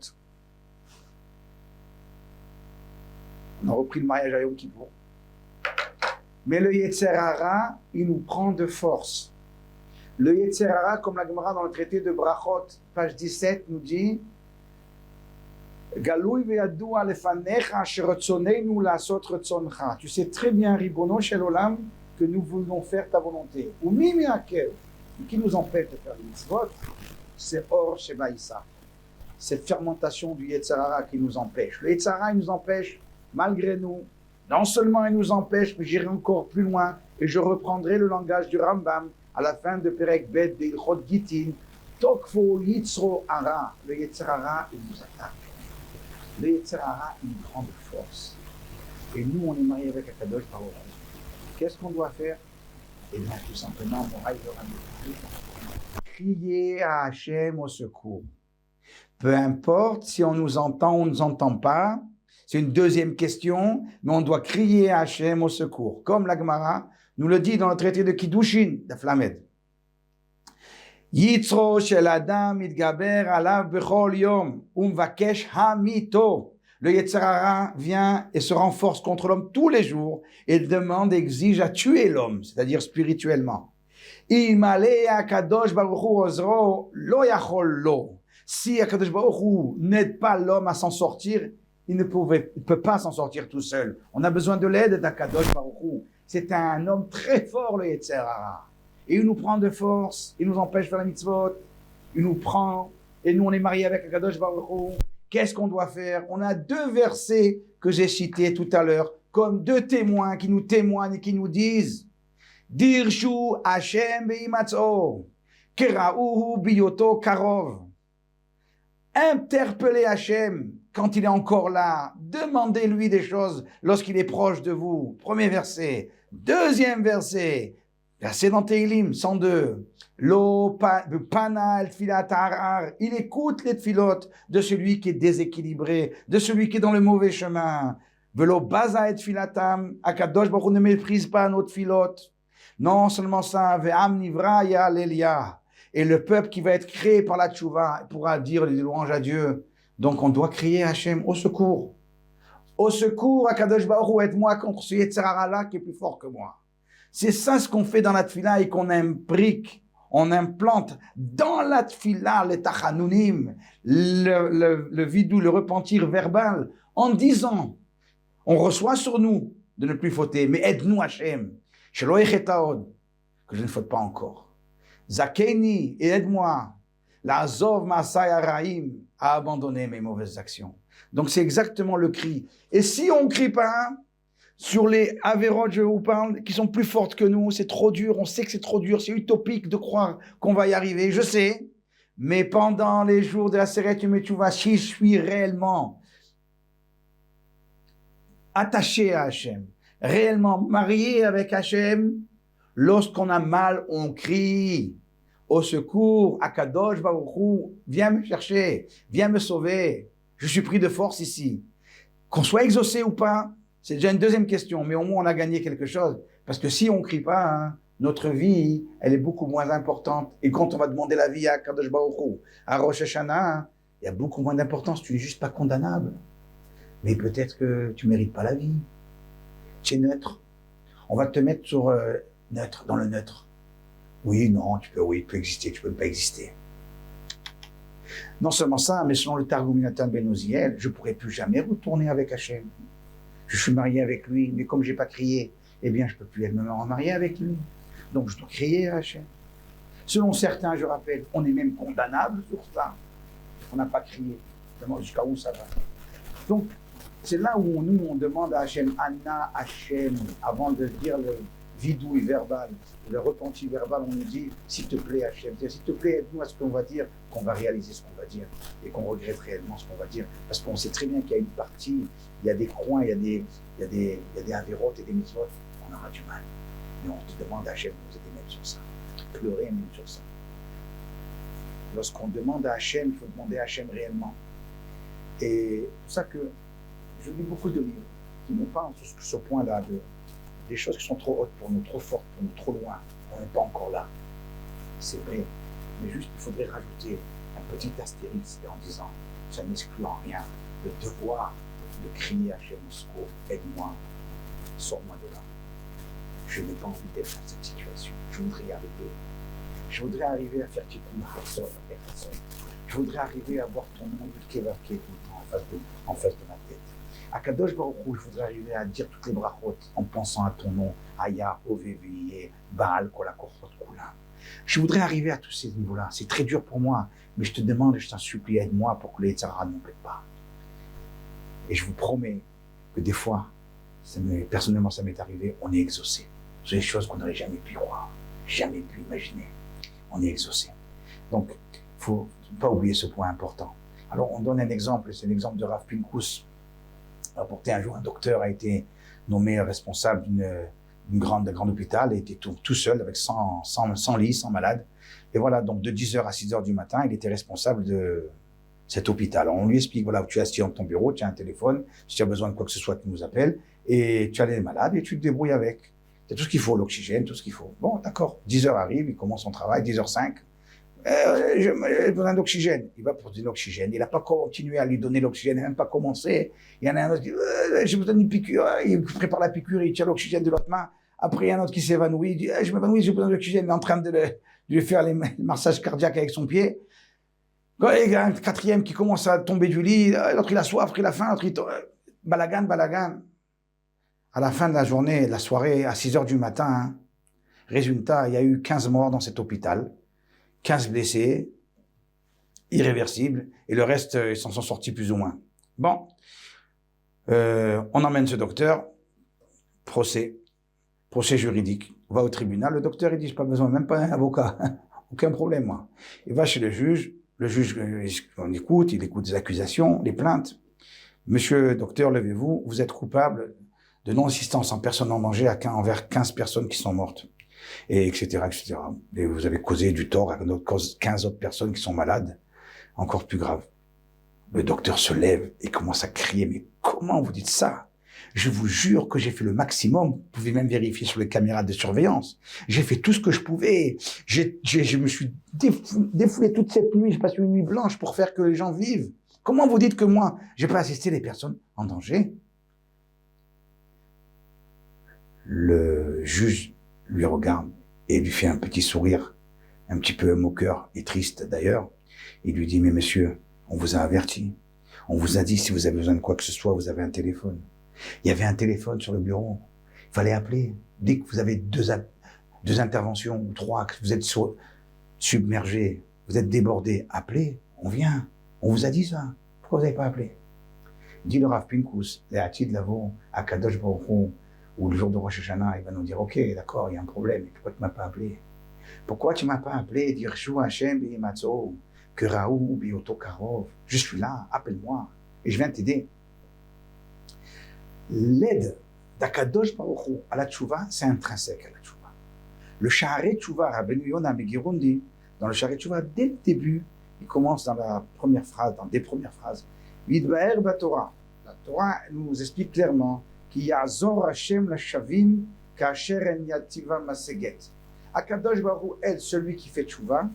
[SPEAKER 1] On a repris le mariage à Yom Kippour. Mais le Yetzer Hara, il nous prend de force. Le Yetzer Hara, comme la Gemara dans le traité de Brachot, page 17, nous dit Galoui ve'yadua lefanecha asher ratzoneinu la'asot ratzoncha. Tu sais très bien, Ribono shel Olam, que nous voulons faire ta volonté. Ou mi me'akev, qui nous empêche de faire les mitzvot, c'est Or Sheba Issa. Cette fermentation du Yetzer Hara qui nous empêche. Le Yetzer Hara, il nous empêche, malgré nous. Non seulement il nous empêche, mais j'irai encore plus loin et je reprendrai le langage du Rambam. à la fin de Perek Bet de Ilchot Gitin, Tokfo Yitzro Hara, le Yetzer Hara, il nous attaque. Le Yetzer Hara a une grande force. Et nous, on est mariés avec Akadosh Baruch Hu. Qu'est-ce qu'on doit faire? Eh bien, tout simplement, Moraï leur a dit, crier à Hachem au secours. Peu importe si on nous entend ou on ne nous entend pas, c'est une deuxième question, mais on doit crier à Hachem au secours. Comme la Gemara nous le dit dans le traité de Kiddushin, d'Aflamed. Yitzro shel adam mitgaber alav bechol yom umvakesh hamito. Le Yetzer Hara vient et se renforce contre l'homme tous les jours et demande, exige à tuer l'homme, c'est-à-dire spirituellement. Imale akadosh baruch hu ozro lo yachol lo. Si Akadosh Baruch Hu n'aide pas l'homme à s'en sortir, il ne peut pas s'en sortir tout seul. On a besoin de l'aide d'Akadosh Baruch Hu. C'est un homme très fort, le Yetzer Hara. Et il nous prend de force, il nous empêche de faire la mitzvot, il nous prend, et nous on est mariés avec Akadosh Baruch Hu. Qu'est-ce qu'on doit faire? On a deux versets que j'ai cités tout à l'heure, comme deux témoins qui nous témoignent et qui nous disent Dirshu Hashem beimatzo, kerauhu biyoto karov. Interpellez Hachem quand il est encore là. Demandez-lui des choses lorsqu'il est proche de vous. Premier verset. Deuxième verset. Verset dans Teilim 102. Lo pana el tfilat harar. Il écoute les tfilotes de celui qui est déséquilibré, de celui qui est dans le mauvais chemin. Velo baza et tfilatam. Akadosh Baruch Hu ne méprise pas nos tfilotes. Non seulement ça. Ve'am nivra ya lelia. Et le peuple qui va être créé par la tchouva pourra dire les louanges à Dieu. Donc on doit crier à Hachem au secours. Au secours, Akadosh Baruch Hu, aide-moi contre ce Yetzer Hara qui est plus fort que moi. C'est ça ce qu'on fait dans la tfila et qu'on imbrique, on implante dans la tfila les tachanunim, le vidou, le repentir verbal, en disant, on reçoit sur nous de ne plus fauter, mais aide-nous Hachem, shelo echetaod, que je ne faute pas encore. Zakeni, et aide-moi, la Azov Masai Araim, à abandonner mes mauvaises actions. Donc c'est exactement le cri. Et si on ne crie pas sur les Averot, je vous parle, qui sont plus fortes que nous, c'est trop dur, on sait que c'est trop dur, c'est utopique de croire qu'on va y arriver, je sais, mais pendant les jours de la Seret Yom Teshuvah, si je suis réellement attaché à Hachem, réellement marié avec Hachem, lorsqu'on a mal, on crie au secours, Akadosh Baruch Hu, viens me chercher, viens me sauver. Je suis pris de force ici. Qu'on soit exaucé ou pas, c'est déjà une deuxième question, mais au moins on a gagné quelque chose. Parce que si on ne crie pas, hein, notre vie, elle est beaucoup moins importante. Et quand on va demander la vie à Akadosh Baruch Hu, à Rosh Hashanah, hein, il y a beaucoup moins d'importance. Tu n'es juste pas condamnable. Mais peut-être que tu ne mérites pas la vie. Tu es neutre. On va te mettre sur neutre, dans le neutre. Oui, non, tu peux exister, tu peux ne pas exister. Non seulement ça, mais selon le Targum Natan Ben Uziel, je ne pourrai plus jamais retourner avec Hachem. Je suis marié avec lui, mais comme je n'ai pas crié, eh bien, je ne peux plus me remarier avec lui. Donc, je dois crier à Hachem. Selon certains, je rappelle, on est même condamnable sur ça. On n'a pas crié. Jusqu'à où ça va? Donc, c'est là où nous, on demande à Hachem, Anna Hachem, avant de dire le vidouille verbal, le repenti verbal, on nous dit, s'il te plaît Hachem, s'il te plaît aide-nous à ce qu'on va dire, qu'on va réaliser ce qu'on va dire, et qu'on regrette réellement ce qu'on va dire, parce qu'on sait très bien qu'il y a une partie, il y a des coins, il y a des avérotes et des mitzvot, on aura du mal. Mais on te demande à Hachem de nous aider même sur ça, pleurer même sur ça. Lorsqu'on demande à Hachem, il faut demander à Hachem réellement. Et c'est pour ça que je lis beaucoup de livres qui nous parlent sur ce point-là, des choses qui sont trop hautes pour nous, trop fortes pour nous, trop loin. On n'est pas encore là. C'est vrai. Mais juste, il faudrait rajouter un petit astérisque en disant, ça n'exclut en rien le devoir de crier à Hachem au secours, aide-moi, sors-moi de là. Je n'ai pas envie d'être dans cette situation. Je voudrais y arriver. Je voudrais arriver à faire tikkun chatzot avec Chatzot. Je voudrais arriver à voir ton nom qui est tout le temps en face de ma tête. À Kadosh Baruch Hu, il faudrait arriver à dire toutes les brachot en pensant à ton nom, Aya, Oveviye, Baal, Kolakochot, Kulam. Je voudrais arriver à tous ces niveaux-là. C'est très dur pour moi, mais je te demande et je t'en supplie, aide-moi pour que les Yetzer Hara ne m'embêtent pas. Et je vous promets que des fois, personnellement, ça m'est arrivé, on est exaucé. C'est des choses qu'on n'aurait jamais pu croire. jamais pu imaginer. On est exaucé. Donc, il ne faut pas oublier ce point important. Alors, on donne un exemple, c'est l'exemple de Rav Pinkus. Rapporté un jour, un docteur a été nommé responsable d'un grand hôpital, et était tout seul avec 100 lits, 100 malades. Et voilà, donc de 10h à 6h du matin, il était responsable de cet hôpital. Alors, on lui explique, voilà, tu es assis dans ton bureau, tu as un téléphone, si tu as besoin de quoi que ce soit, tu nous appelles, et tu as les malades et tu te débrouilles avec. C'est tout ce qu'il faut, l'oxygène, tout ce qu'il faut. Bon, d'accord. 10h arrive, il commence son travail, 10h05. J'ai besoin d'oxygène. Il va pour de l'oxygène. Il n'a pas continué à lui donner l'oxygène, il n'a même pas commencé. Il y en a un autre qui dit, j'ai besoin d'une piqûre. Il prépare la piqûre, il tient l'oxygène de l'autre main. Après, il y a un autre qui s'évanouit. Il dit, je m'évanouis, j'ai besoin d'oxygène. Il est en train de lui faire les massages cardiaques avec son pied. Quand il y a un quatrième qui commence à tomber du lit, l'autre il a soif, il a faim, l'autre il balagan. À la fin de la journée, de la soirée, à 6h du matin, hein, résultat, il y a eu 15 morts dans cet hôpital, 15 blessés, irréversibles, et le reste, ils s'en sont sortis plus ou moins. Bon, on emmène ce docteur, procès juridique, on va au tribunal, le docteur il dit, j'ai pas besoin, même pas un avocat, aucun problème moi. Il va chez le juge, on écoute, il écoute des accusations, les plaintes. Monsieur docteur, levez-vous, vous êtes coupable de non-assistance en personne en danger envers 15 personnes qui sont mortes, et etc., etc. Et vous avez causé du tort à 15 autres personnes qui sont malades, encore plus grave. Le docteur se lève et commence à crier, mais comment vous dites ça? Je vous jure que j'ai fait le maximum, vous pouvez même vérifier sur les caméras de surveillance. J'ai fait tout ce que je pouvais, je me suis défoulé toute cette nuit, j'ai passé une nuit blanche pour faire que les gens vivent. Comment vous dites que moi, j'ai pas assisté les personnes en danger? Le juge lui regarde et lui fait un petit sourire, un petit peu moqueur et triste d'ailleurs. Il lui dit, mais monsieur, on vous a averti. On vous a dit, si vous avez besoin de quoi que ce soit, vous avez un téléphone. Il y avait un téléphone sur le bureau. Il fallait appeler. Dès que vous avez deux interventions ou trois, que vous êtes submergé, vous êtes débordé, appelez, on vient. On vous a dit ça. Pourquoi vous n'avez pas appelé? Dit le Rav Pinkus, les Hatid Lavo, à Kadosh Baruch Hu, ou le jour de Rosh Hashanah, il va nous dire, ok, d'accord, il y a un problème, mais pourquoi tu m'as pas appelé? Pourquoi tu m'as pas appelé? Dire Shu Hashem bi'imatzo, que Raou bioto karov. Je suis là, appelle-moi, et je viens t'aider. L'aide d'Akadosh Baruch Hu à la tchouva, c'est intrinsèque à la tchouva. Le Shaharei Tchouva, Rabbeinu Yonah Megiron dit, dans le Shaharei Tchouva, dès le début, il commence dans la première phrase, dans des premières phrases, Vidbaer Batorah. La Torah nous explique clairement qu'il y a Zor Hashem la Shavim, Kasher en Yativa Maseget. Akadosh Baruch Hu aide celui qui fait tchouva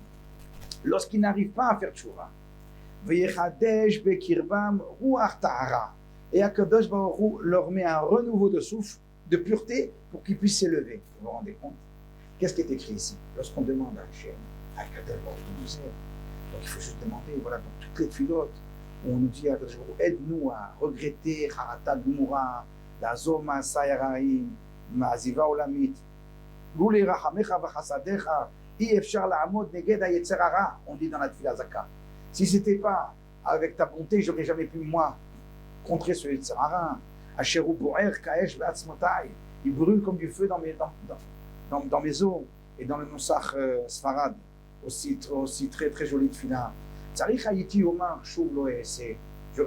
[SPEAKER 1] lorsqu'il n'arrive pas à faire tchouva. Veyechadesh Bekirvam Ruach Tahara. Et Akadosh Baruch Hu leur met un renouveau de souffle, de pureté, pour qu'ils puissent s'élever. Vous vous rendez compte? Qu'est-ce qui est écrit ici? Lorsqu'on demande à Hashem, Akadosh Baruch Hu nous aide. Donc il faut juste demander, voilà, dans toutes les filotes, on nous dit, aide-nous à regretter, Harata Gumura, Dazoma Sayaraim, Maziva Olamit, Lule Rachamecha Vachasadecha, Efshar La'amod Neged Yetzer Hara, on dit dans la Tfila Zaka. Si c'était pas avec ta bonté, j'aurais jamais pu, moi, contrer ce Yetzer Hara. Asheru Boer Kaesh Be'atzmotai, il brûle comme du feu dans mes os, et dans le Nosach Sfarad, aussi très très joli Tfila. J'aurais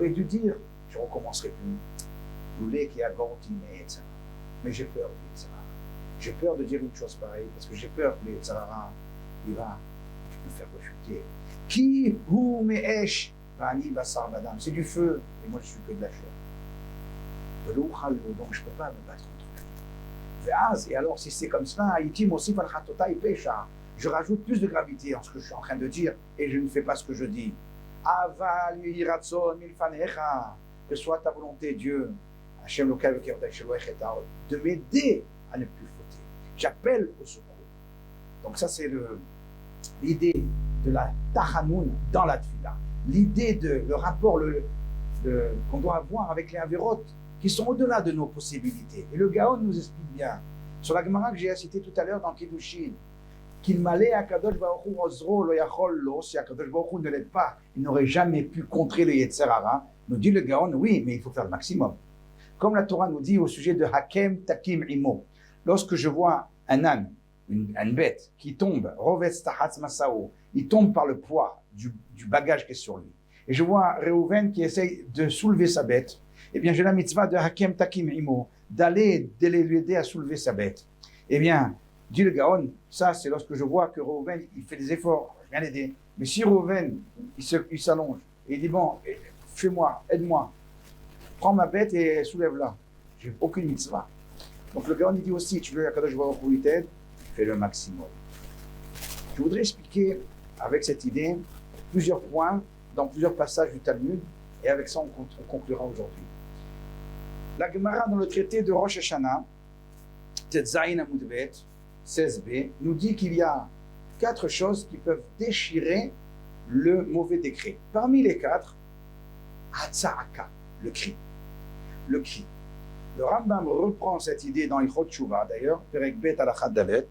[SPEAKER 1] dû dire, je ne recommencerai plus. Mais j'ai peur de Yetzirah. J'ai peur de dire une chose pareille, parce que j'ai peur que Yetzirah, il va me faire refuter. Ki hu me'esh, va'ani basar badam. C'est du feu, et moi je suis que de la chair. Donc je ne peux pas me battre contre lui. Et alors si c'est comme cela, je rajoute plus de gravité en ce que je suis en train de dire, et je ne fais pas ce que je dis. Aval yiratson milfanecha, que soit ta volonté, Dieu, Hashem lokal de m'aider à ne plus fauter. J'appelle au secours. Donc ça c'est l'idée de la tachanoun dans la tfila. L'idée de le rapport qu'on doit avoir avec les avérotes qui sont au-delà de nos possibilités. Et le Gaon nous explique bien. Sur la Gemara que j'ai citée tout à l'heure dans Kiddushin, qu'il m'allait à Kadosh Baruch Hu Ozro lo yachol lo, si Kadosh Baruch Hu ne l'aide pas, il n'aurait jamais pu contrer le Yetzer Hara. Nous dit le Gaon, oui, mais il faut faire le maximum. Comme la Torah nous dit au sujet de Hakem Takim Imo, lorsque je vois un âne une bête qui tombe, rovetz tahatz masao, il tombe par le poids du bagage qui est sur lui. Et je vois Reuven qui essaye de soulever sa bête. Eh bien, j'ai la mitzvah de Hakem Takim Imo, d'aller lui aider à soulever sa bête. Eh bien, dit le Gaon, ça c'est lorsque je vois que Reuven, il fait des efforts, je viens l'aider. Mais si Reuven, il s'allonge et il dit, bon, fais-moi, aide-moi, prends ma bête et soulève-la. J'ai aucune mitzvah. Donc le Gaon, il dit aussi, tu veux la Kadosh Baruch Hu t'aide, fais le maximum. Je voudrais expliquer avec cette idée plusieurs points dans plusieurs passages du Talmud, et avec ça on conclura aujourd'hui. La Gemara dans le traité de Rosh Hashanah, Tetzaïn Amudbet, 16b, nous dit qu'il y a 4 choses qui peuvent déchirer le mauvais décret. Parmi les 4, Hatza'aka, le cri. Le cri. Le Rambam reprend cette idée dans Ilchot Tshuva, d'ailleurs, Perek Bet Alachat Dalet,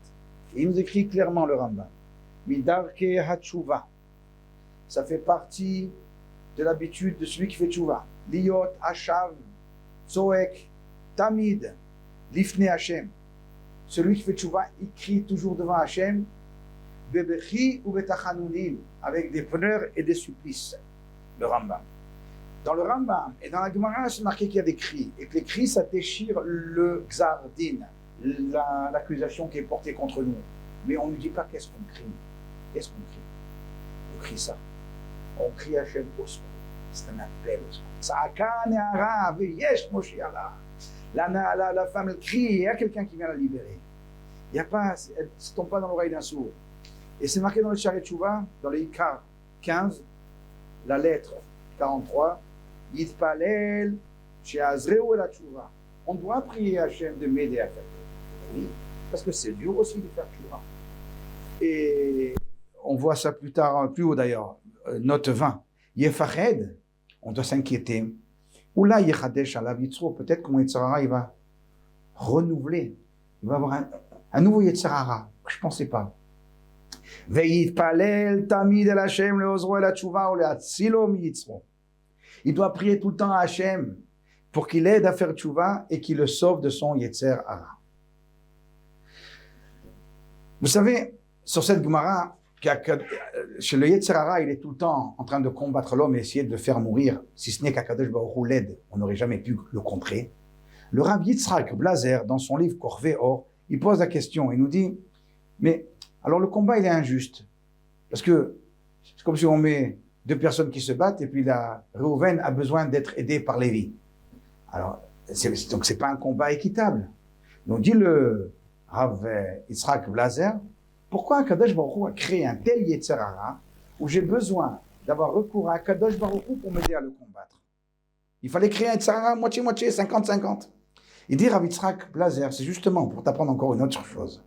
[SPEAKER 1] et il nous écrit clairement le Rambam. Midarke HaTshuva. Ça fait partie de l'habitude de celui qui fait Tshuva. Liot, Hashav, Zoek, Tamid, Lifne Hashem. Celui qui fait Tshuva, il crie toujours devant Hashem, Bebechi ou Betachanunim, avec des pleurs et des supplices. Le Rambam. Dans le Rambam et dans la Gemara, c'est marqué qu'il y a des cris, et que les cris, ça déchire le Gzar Din, l'accusation qui est portée contre nous. Mais on ne dit pas qu'est-ce qu'on crie. Qu'est-ce qu'on crie? On crie ça. On crie Hachem au secours. C'est un appel au secours. Sa'aka ne'ara ve'yesh moshiala. La femme, elle crie, il y a quelqu'un qui vient la libérer. Il n'y a pas, elle ne tombe pas dans l'oreille d'un sourd. Et c'est marqué dans le Sharet Tshuva, dans le Ikar 15, la lettre 43, Yitpalel she'azreu el Tshuva. On doit prier Hachem de m'aider à faire. Oui, parce que c'est dur aussi de faire Tshuva. Et on voit ça plus tard, plus haut d'ailleurs, note 20. Yefached, on doit s'inquiéter. Ou là, Yechadesh alav Yitzro, peut-être que mon Yetzirara, il va renouveler. Il va avoir un nouveau Yetzirara. Je ne pensais pas. Ve'yitpalel tamid el Hashem le'ozro el Tshuva ou le'atzilo mi Yitzro. Il doit prier tout le temps à Hashem pour qu'il aide à faire Tshuva et qu'il le sauve de son Yetzirara. Vous savez, sur cette Gemara, chez le Yetzirara, il est tout le temps en train de combattre l'homme et essayer de le faire mourir, si ce n'est qu'Akadosh Baruch Hu l'aide, on n'aurait jamais pu le contrer. Le Rav Yitzhak Blazer, dans son livre Corvée Or, il pose la question, il nous dit, mais alors le combat il est injuste, parce que c'est comme si on met 2 personnes qui se battent et puis la Reuven a besoin d'être aidé par Lévi. Alors, donc c'est pas un combat équitable. Donc dit le Rav Yitzhak Blazer, pourquoi Kadosh Baruch Hu a créé un tel Yetzirara où j'ai besoin d'avoir recours à Kadosh Baruch Hu pour m'aider à le combattre? Il fallait créer un Yetzirara moitié-moitié, 50-50. Il dit Rav Yitzhak Blazer, c'est justement pour t'apprendre encore une autre chose.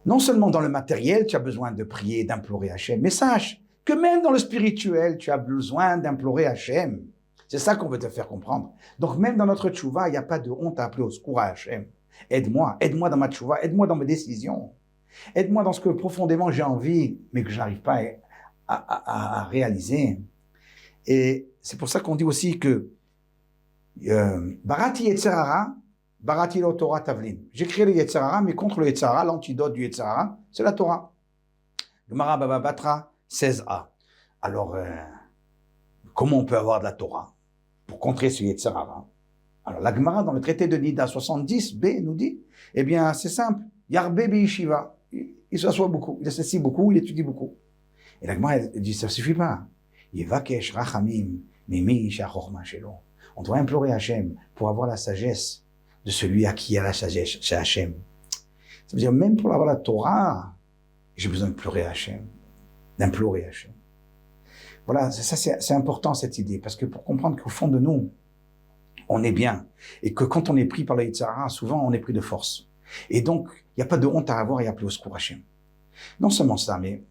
[SPEAKER 1] Non seulement dans le matériel, tu as besoin de prier, d'implorer Hachem, mais sache que même dans le spirituel, tu as besoin d'implorer Hachem. C'est ça qu'on veut te faire comprendre. Donc même dans notre tchouva, il n'y a pas de honte à appeler au secours à Hachem. Aide-moi dans ma tchouva, aide-moi dans mes décisions. Aide-moi dans ce que profondément j'ai envie, mais que je n'arrive pas à réaliser. Et c'est pour ça qu'on dit aussi que Barati Yetzirara, Barati lo Torah Tavlin. J'ai créé le Yetzirara, mais contre le Yetzirara, l'antidote du Yetzirara, c'est la Torah. Gemara Baba Batra 16a. Alors, comment on peut avoir de la Torah pour contrer ce Yetzirara? Alors, la Gemara dans le traité de Nida 70b nous dit, eh bien, c'est simple. Yarbe Yeshiva. Il s'assoit beaucoup, il s'assit beaucoup, il étudie beaucoup. Et la Gemara dit, ça ne suffit pas. Yevakesh rachamim mimi shachorma shelo. On doit implorer Hachem pour avoir la sagesse de celui à qui a la sagesse, c'est Hachem. Ça veut dire, même pour avoir la Torah, j'ai besoin d'implorer Hachem. D'implorer Hachem. Voilà, ça c'est important cette idée, parce que pour comprendre qu'au fond de nous, on est bien, et que quand on est pris par le Yetzirara, souvent on est pris de force. Et donc, il n'y a pas de honte à avoir et à appeler au secours Hachem. Non seulement ça, mais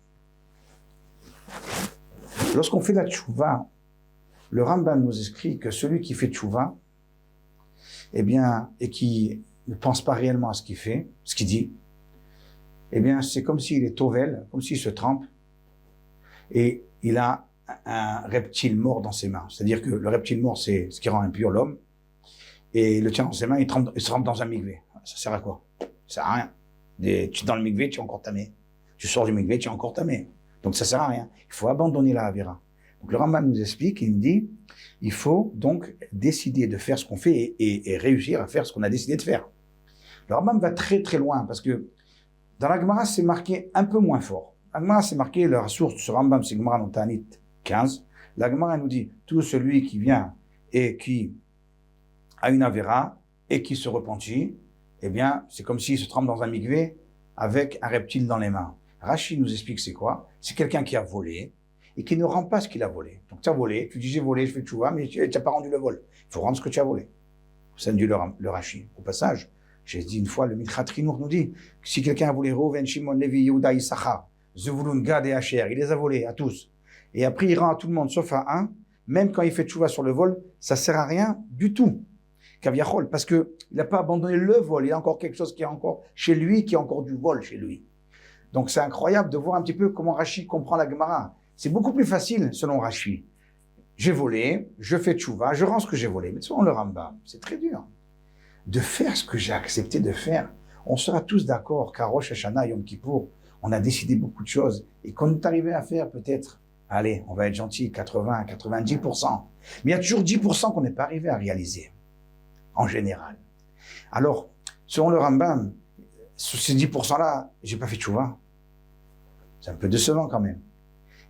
[SPEAKER 1] lorsqu'on fait la tchouva, le Rambam nous écrit que celui qui fait tchouva, eh bien, et qui ne pense pas réellement à ce qu'il fait, ce qu'il dit, eh bien, c'est comme s'il est tovel, comme s'il se trempe, et il a un reptile mort dans ses mains. C'est-à-dire que le reptile mort, c'est ce qui rend impur l'homme, et il le tient dans ses mains, il se trempe dans un migvé. Ça sert à quoi? Ça sert à rien. Tu es dans le mikvé, tu es encore tamé. Tu sors du mikvé, tu es encore tamé. Donc ça sert à rien. Il faut abandonner la Avera. Donc le Rambam nous explique, il nous dit, il faut donc décider de faire ce qu'on fait et réussir à faire ce qu'on a décidé de faire. Le Rambam va très très loin parce que dans la Gemara, c'est marqué un peu moins fort. La Gemara, c'est marqué, la source de ce Rambam, c'est Gemara dans Ta'anit 15. La Gemara nous dit, tout celui qui vient et qui a une Avera et qui se repentit, eh bien, c'est comme s'il se trempe dans un mikvé avec un reptile dans les mains. Rashi nous explique c'est quoi? C'est quelqu'un qui a volé et qui ne rend pas ce qu'il a volé. Donc tu as volé, tu dis j'ai volé, je fais tchouva, mais tu n'as pas rendu le vol. Il faut rendre ce que tu as volé. Ça nous dit le Rashi. Au passage, j'ai dit une fois, le Michat Trinour nous dit que si quelqu'un a volé Reuven, Shimon, Levi, Yehuda, Issachar, Zevulun, Gad et Asher, il les a volés à tous. Et après il rend à tout le monde sauf à un, même quand il fait tchouva sur le vol, ça sert à rien du tout. Kaviachol, parce que il n'a pas abandonné le vol, il y a encore quelque chose qui est encore chez lui, qui a encore du vol chez lui. Donc c'est incroyable de voir un petit peu comment Rashi comprend la Gemara. C'est beaucoup plus facile selon Rashi. J'ai volé, je fais tchouva, je rends ce que j'ai volé. Mais selon le Rambam, c'est très dur. De faire ce que j'ai accepté de faire, on sera tous d'accord qu'à Rosh Hashanah, Yom Kippour, on a décidé beaucoup de choses et qu'on est arrivé à faire peut-être, allez, on va être gentil, 80, 90%. Mais il y a toujours 10% qu'on n'est pas arrivé à réaliser, en général. Alors, selon le Rambam, sur ces 10%-là, j'ai pas fait tchouva. C'est un peu décevant quand même.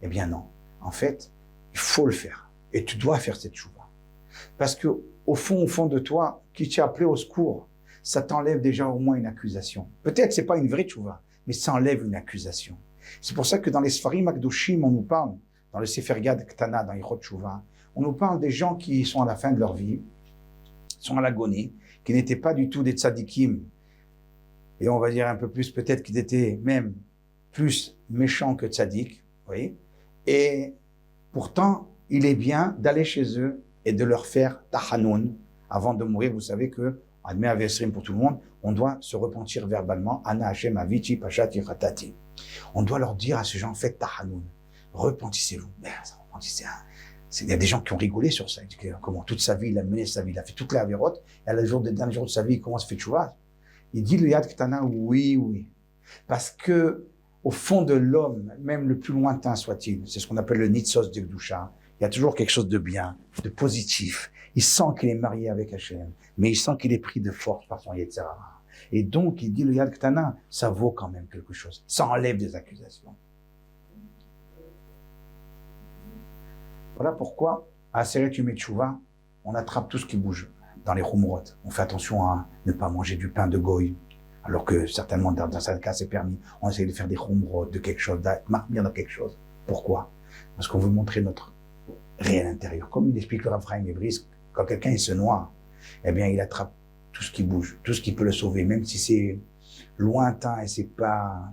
[SPEAKER 1] Eh bien non. En fait, il faut le faire. Et tu dois faire cette tchouva. Parce que, au fond de toi, qui t'est appelé au secours, ça t'enlève déjà au moins une accusation. Peut-être c'est pas une vraie tchouva, mais ça enlève une accusation. C'est pour ça que dans les Sfarim Akdoshim, on nous parle, dans le Sefer Yad Ktana, dans Ilchot Tchouva, on nous parle des gens qui sont à la fin de leur vie, sont à l'agonie, qui n'étaient pas du tout des tzadikim, et on va dire un peu plus, peut-être qu'ils étaient même plus méchants que tzadik, vous voyez, et pourtant, il est bien d'aller chez eux et de leur faire tahanoun avant de mourir. Vous savez que, admet avesrim pour tout le monde, on doit se repentir verbalement, ana Hashem aviti pachati ratati. On doit leur dire à ces gens, faites tahanoun, repentissez-vous. Ben, ça repentissez. Il y a des gens qui ont rigolé sur ça. Comment toute sa vie, il a mené sa vie, il a fait toute la avérote, et à le dernier jour de sa vie, il commence à faire tchouva. Il dit le Yad Ktana, oui. Parce que, au fond de l'homme, même le plus lointain soit-il, c'est ce qu'on appelle le Nitzos de Gdusha, il y a toujours quelque chose de bien, de positif. Il sent qu'il est marié avec Hachem, mais il sent qu'il est pris de force par son Yetzirah. Et donc, il dit le Yad Ktana, ça vaut quand même quelque chose. Ça enlève des accusations. Voilà pourquoi, à Aseret Yom Teshuvah, on attrape tout ce qui bouge dans les Khumrot. On fait attention à ne pas manger du pain de goy, alors que certainement dans certains cas c'est permis. On essaie de faire des Khumrot, de quelque chose, d'être bien dans quelque chose. Pourquoi? Parce qu'on veut montrer notre réel intérieur. Comme il explique le Rav Chaim Ebris, quand quelqu'un il se noie, eh bien il attrape tout ce qui bouge, tout ce qui peut le sauver, même si c'est lointain et c'est pas...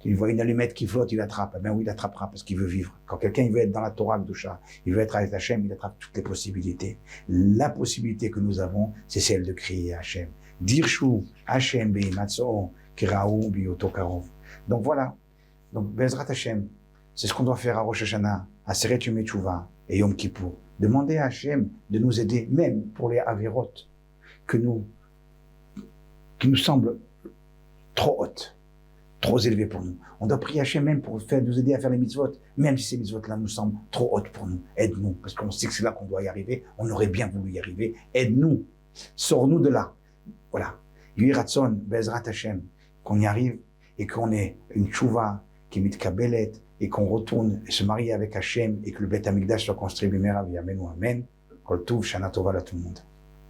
[SPEAKER 1] Il voit une allumette qui flotte, il l'attrape. Eh bien oui, il l'attrapera parce qu'il veut vivre. Quand quelqu'un il veut être dans la Torah Kedusha, il veut être avec Hachem, il attrape toutes les possibilités. La possibilité que nous avons, c'est celle de crier à Hachem. Dirshu Hachem beimatso kiraou biotokarov. Donc voilà. Donc Bezrat Hachem, c'est ce qu'on doit faire à Rosh Hashanah, à Seret Yom Teshuvah et Yom Kippour. Demander à Hachem de nous aider, même pour les Averot, qui nous semblent trop hautes, trop élevées pour nous. On doit prier Hachem même pour nous aider à faire les mitzvot, même si ces mitzvot-là nous semblent trop hautes pour nous. Aide-nous, parce qu'on sait que c'est là qu'on doit y arriver. On aurait bien voulu y arriver. Aide-nous. Sors-nous de là. Voilà. Yuhiratson, Bezrat Hachem, qu'on y arrive et qu'on ait une tchouva qui est mitkabelet et qu'on retourne et se marie avec Hachem et que le Beth Amikdash soit construit bimera v'yamen ou amen. Kol tuv, shana tova à tout le monde.